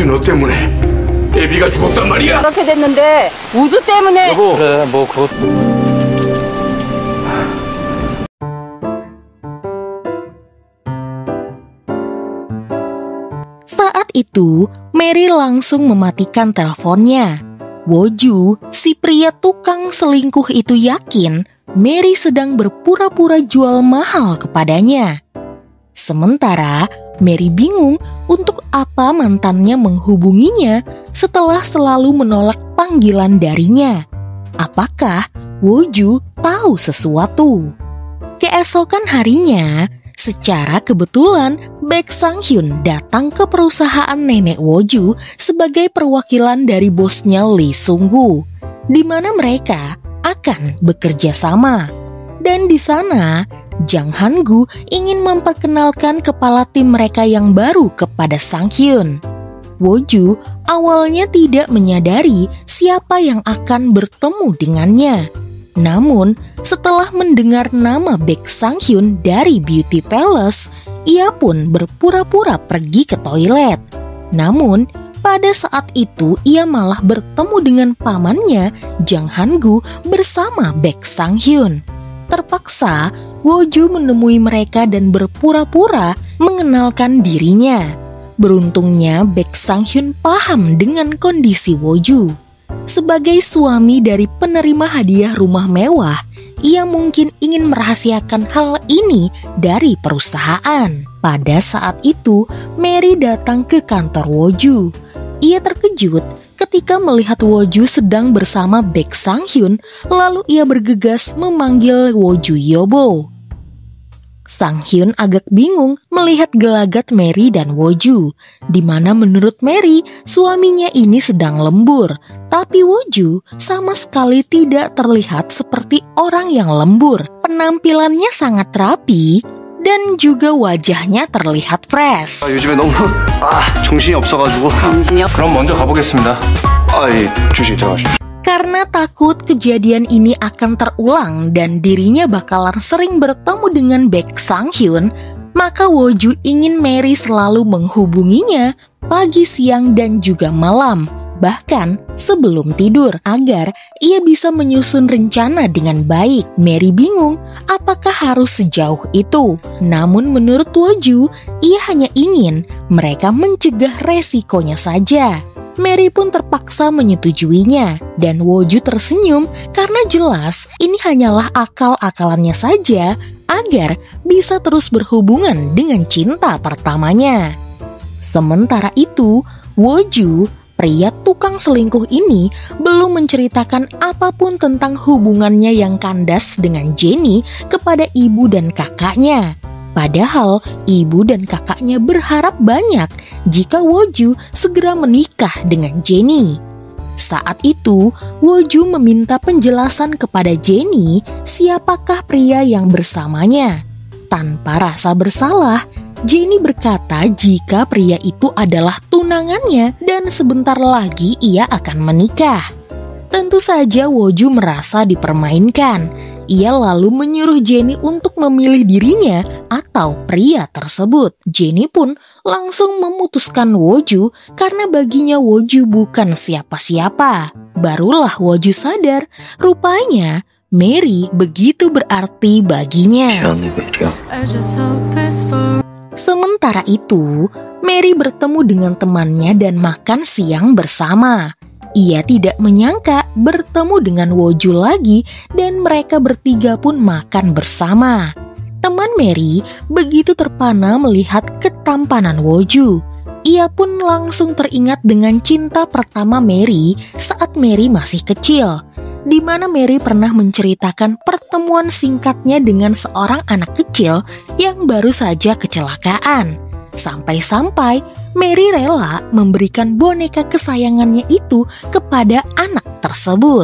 오주 너 때문에 애비가 죽었단 말이야. 그렇게 됐는데 우주 때문에. 여보, 그래 뭐 그것. Saat itu, Mary langsung mematikan teleponnya. Woju, si pria tukang selingkuh itu yakin Mary sedang berpura-pura jual mahal kepadanya. Sementara Mary bingung untuk apa mantannya menghubunginya setelah selalu menolak panggilan darinya. Apakah Woju tahu sesuatu? Keesokan harinya, secara kebetulan Baek Sang-hyun datang ke perusahaan nenek Woju sebagai perwakilan dari bosnya Lee Sung-woo, di mana mereka akan bekerja sama. Dan di sana, Jang Han-gu ingin memperkenalkan kepala tim mereka yang baru kepada Sang-hyun. Woju awalnya tidak menyadari siapa yang akan bertemu dengannya. Namun, setelah mendengar nama Baek Sang-hyun dari Beauty Palace, ia pun berpura-pura pergi ke toilet. Namun, pada saat itu ia malah bertemu dengan pamannya, Jang Han-gu bersama Baek Sang-hyun. Terpaksa, Woju menemui mereka dan berpura-pura mengenalkan dirinya. Beruntungnya, Baek Sang-hyun paham dengan kondisi Woju. Sebagai suami dari penerima hadiah rumah mewah, ia mungkin ingin merahasiakan hal ini dari perusahaan. Pada saat itu, Mary datang ke kantor Woju. Ia terkejut ketika melihat Woju sedang bersama Baek Sang-hyun, lalu ia bergegas memanggil Woju Yobo. Sang-hyun agak bingung melihat gelagat Mary dan Woju, di mana menurut Mary suaminya ini sedang lembur, tapi Woju sama sekali tidak terlihat seperti orang yang lembur. Penampilannya sangat rapi dan juga wajahnya terlihat fresh. 요즘에 너무 정신이 없어가지고. 그럼 먼저 가보겠습니다. 주식 들어가십시오. Karena takut kejadian ini akan terulang dan dirinya bakalan sering bertemu dengan Baek Sang-hyun, maka Woju ingin Mary selalu menghubunginya pagi, siang, dan juga malam, bahkan sebelum tidur, agar ia bisa menyusun rencana dengan baik. Mary bingung apakah harus sejauh itu. Namun menurut Woju, ia hanya ingin mereka mencegah resikonya saja. Mary pun terpaksa menyetujuinya, dan Woju tersenyum karena jelas ini hanyalah akal-akalannya saja agar bisa terus berhubungan dengan cinta pertamanya. Sementara itu, Woju, pria tukang selingkuh ini, belum menceritakan apapun tentang hubungannya yang kandas dengan Jennie kepada ibu dan kakaknya. Padahal ibu dan kakaknya berharap banyak jika Woju segera menikah dengan Jennie. Saat itu, Woju meminta penjelasan kepada Jennie siapakah pria yang bersamanya. Tanpa rasa bersalah, Jennie berkata jika pria itu adalah tunangannya dan sebentar lagi ia akan menikah. Tentu saja Woju merasa dipermainkan. Ia lalu menyuruh Jennie untuk memilih dirinya atau pria tersebut. Jennie pun langsung memutuskan Woju karena baginya Woju bukan siapa-siapa. Barulah Woju sadar, rupanya Mary begitu berarti baginya. Sementara itu, Mary bertemu dengan temannya dan makan siang bersama. Ia tidak menyangka bertemu dengan Woju lagi dan mereka bertiga pun makan bersama. Teman Mary begitu terpana melihat ketampanan Woju. Ia pun langsung teringat dengan cinta pertama Mary saat Mary masih kecil, di mana Mary pernah menceritakan pertemuan singkatnya dengan seorang anak kecil yang baru saja kecelakaan. Sampai-sampai Mary rela memberikan boneka kesayangannya itu kepada anak tersebut.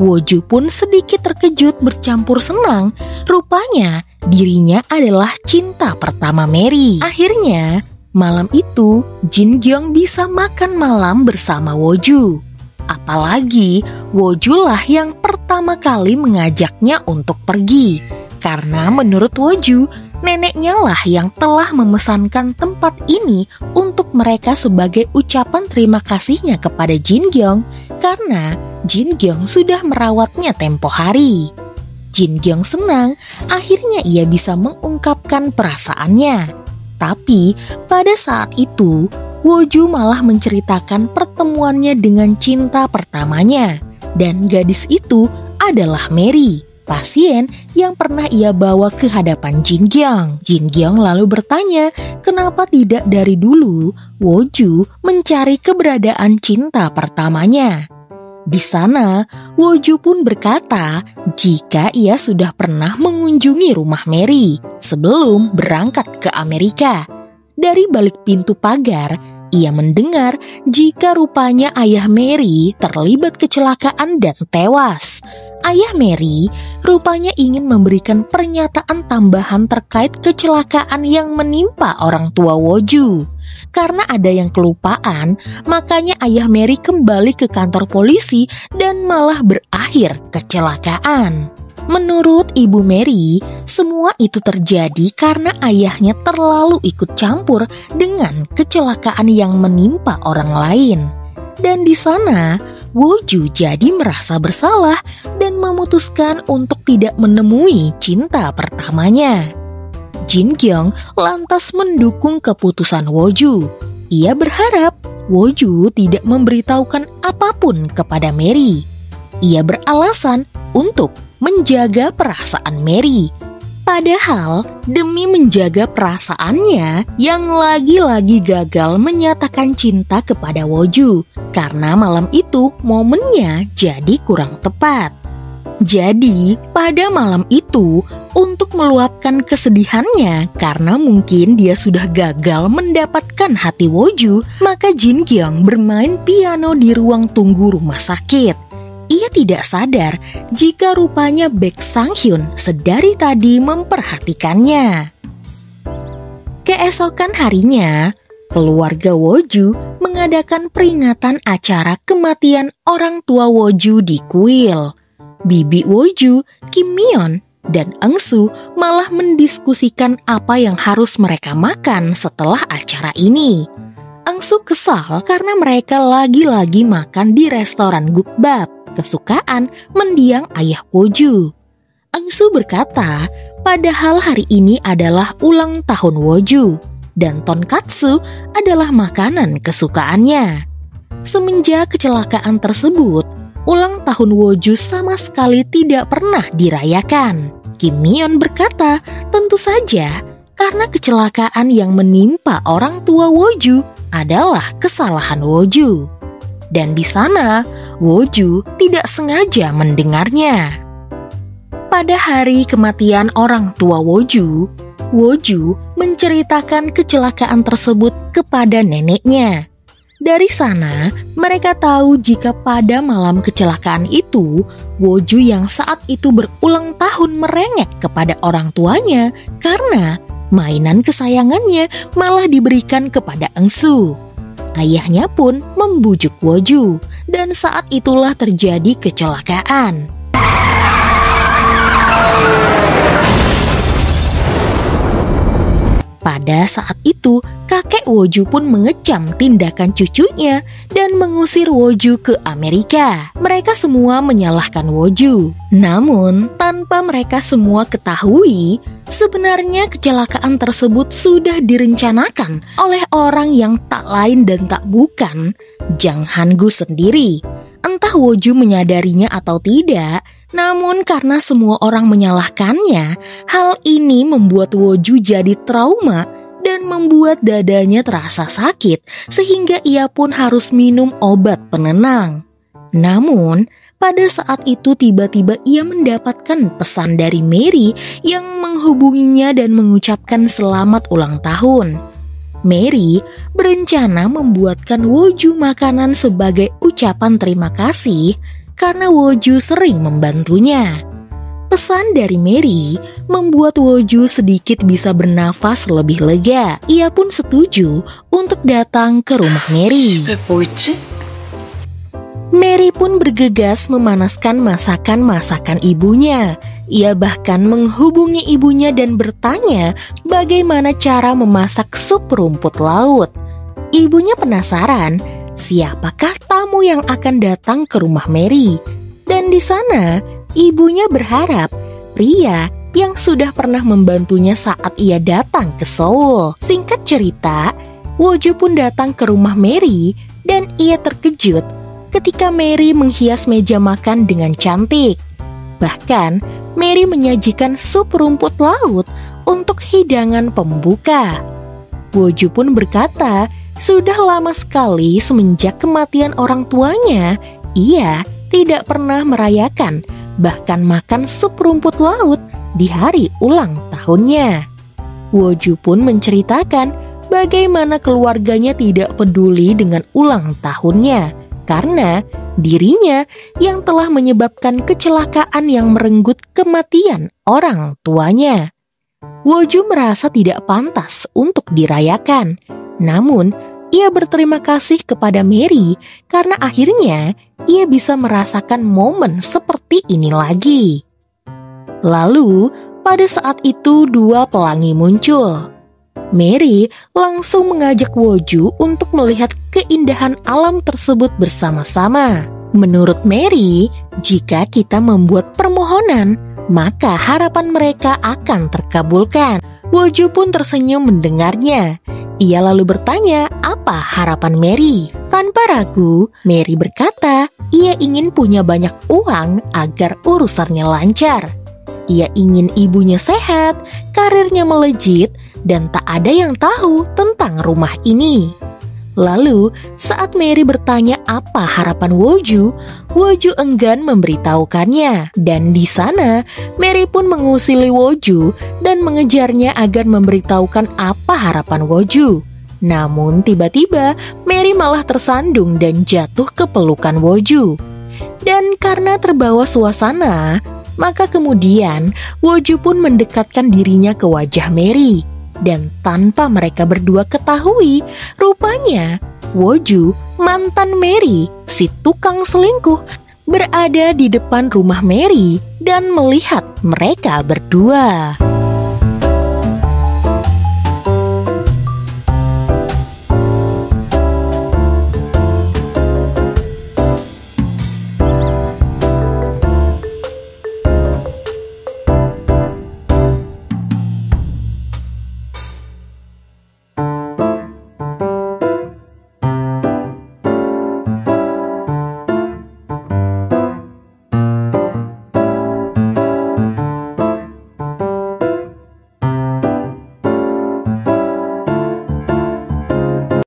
Woju pun sedikit terkejut bercampur senang. Rupanya dirinya adalah cinta pertama Mary. Akhirnya, malam itu Jin Gyong bisa makan malam bersama Woju. Apalagi Woju lah yang pertama kali mengajaknya untuk pergi. Karena menurut Woju, neneknya lah yang telah memesankan tempat ini untuk mereka sebagai ucapan terima kasihnya kepada Jin Gyong karena Jin Gyong sudah merawatnya tempo hari. Jin Gyong senang akhirnya ia bisa mengungkapkan perasaannya. Tapi pada saat itu Woju malah menceritakan pertemuannya dengan cinta pertamanya. Dan gadis itu adalah Mary, pasien yang pernah ia bawa ke hadapan Jin Gyong. Jin Gyong lalu bertanya kenapa tidak dari dulu Woju mencari keberadaan cinta pertamanya. Di sana, Woju pun berkata jika ia sudah pernah mengunjungi rumah Mary sebelum berangkat ke Amerika. Dari balik pintu pagar, ia mendengar jika rupanya ayah Mary terlibat kecelakaan dan tewas. Ayah Mary rupanya ingin memberikan pernyataan tambahan terkait kecelakaan yang menimpa orang tua Woju. Karena ada yang kelupaan, makanya ayah Mary kembali ke kantor polisi dan malah berakhir kecelakaan. Menurut Ibu Mary, semua itu terjadi karena ayahnya terlalu ikut campur dengan kecelakaan yang menimpa orang lain. Dan di sana, Woju jadi merasa bersalah dan memutuskan untuk tidak menemui cinta pertamanya. Jin Gyong lantas mendukung keputusan Woju. Ia berharap Woju tidak memberitahukan apapun kepada Mary. Ia beralasan untuk menjaga perasaan Mary. Padahal demi menjaga perasaannya yang lagi-lagi gagal menyatakan cinta kepada Woju karena malam itu momennya jadi kurang tepat. Jadi pada malam itu untuk meluapkan kesedihannya karena mungkin dia sudah gagal mendapatkan hati Woju, maka Jin Gyong bermain piano di ruang tunggu rumah sakit. Ia tidak sadar jika rupanya Baek Sang Hyun sedari tadi memperhatikannya. Keesokan harinya, keluarga Woju mengadakan peringatan acara kematian orang tua Woju di kuil. Bibi Woju, Kim Myeon, dan Eungsu malah mendiskusikan apa yang harus mereka makan setelah acara ini. Eungsu kesal karena mereka lagi-lagi makan di restoran Gukbap, kesukaan mendiang ayah Woju. Eungsu berkata, padahal hari ini adalah ulang tahun Woju dan tonkatsu adalah makanan kesukaannya. Semenjak kecelakaan tersebut, ulang tahun Woju sama sekali tidak pernah dirayakan. Kim Myeon berkata, tentu saja karena kecelakaan yang menimpa orang tua Woju adalah kesalahan Woju. Dan di sana, Woju tidak sengaja mendengarnya. Pada hari kematian orang tua Woju, Woju menceritakan kecelakaan tersebut kepada neneknya. Dari sana, mereka tahu jika pada malam kecelakaan itu, Woju yang saat itu berulang tahun merengek kepada orang tuanya karena mainan kesayangannya malah diberikan kepada Eungsu. Ayahnya pun membujuk Woju dan saat itulah terjadi kecelakaan. Pada saat itu, kakek Woju pun mengecam tindakan cucunya dan mengusir Woju ke Amerika. Mereka semua menyalahkan Woju. Namun, tanpa mereka semua ketahui, sebenarnya kecelakaan tersebut sudah direncanakan oleh orang yang tak lain dan tak bukan Jang Han-gu sendiri. Entah Woju menyadarinya atau tidak, namun karena semua orang menyalahkannya, hal ini membuat Woju jadi trauma dan membuat dadanya terasa sakit sehingga ia pun harus minum obat penenang. Namun, pada saat itu tiba-tiba ia mendapatkan pesan dari Mary yang menghubunginya dan mengucapkan selamat ulang tahun. Mary berencana membuatkan Woju makanan sebagai ucapan terima kasih karena Woju sering membantunya. Pesan dari Mary membuat Woju sedikit bisa bernafas lebih lega. Ia pun setuju untuk datang ke rumah Mary. Mary pun bergegas memanaskan masakan-masakan ibunya. Ia bahkan menghubungi ibunya dan bertanya bagaimana cara memasak sup rumput laut. Ibunya penasaran siapakah tamu yang akan datang ke rumah Mary. Dan di sana ibunya berharap pria yang sudah pernah membantunya saat ia datang ke Seoul. Singkat cerita, Woju pun datang ke rumah Mary dan ia terkejut ketika Mary menghias meja makan dengan cantik. Bahkan, Mary menyajikan sup rumput laut untuk hidangan pembuka. Woju pun berkata, sudah lama sekali semenjak kematian orang tuanya, ia tidak pernah merayakan, bahkan makan sup rumput laut di hari ulang tahunnya. Woju pun menceritakan bagaimana keluarganya tidak peduli dengan ulang tahunnya karena dirinya yang telah menyebabkan kecelakaan yang merenggut kematian orang tuanya. Woju merasa tidak pantas untuk dirayakan, namun ia berterima kasih kepada Mary karena akhirnya ia bisa merasakan momen seperti ini lagi. Lalu, pada saat itu dua pelangi muncul. Mary langsung mengajak Woju untuk melihat keindahan alam tersebut bersama-sama. Menurut Mary, jika kita membuat permohonan, maka harapan mereka akan terkabulkan. Woju pun tersenyum mendengarnya. Ia lalu bertanya apa harapan Mary. Tanpa ragu, Mary berkata ia ingin punya banyak uang agar urusannya lancar. Ia ingin ibunya sehat, karirnya melejit, dan tak ada yang tahu tentang rumah ini. Lalu, saat Mary bertanya apa harapan Woju, Woju enggan memberitahukannya. Dan di sana, Mary pun mengusili Woju dan mengejarnya agar memberitahukan apa harapan Woju. Namun tiba-tiba, Mary malah tersandung dan jatuh ke pelukan Woju. Dan karena terbawa suasana, maka kemudian Woju pun mendekatkan dirinya ke wajah Mary. Dan tanpa mereka berdua ketahui, rupanya Woju, mantan Mary, si tukang selingkuh, berada di depan rumah Mary dan melihat mereka berdua.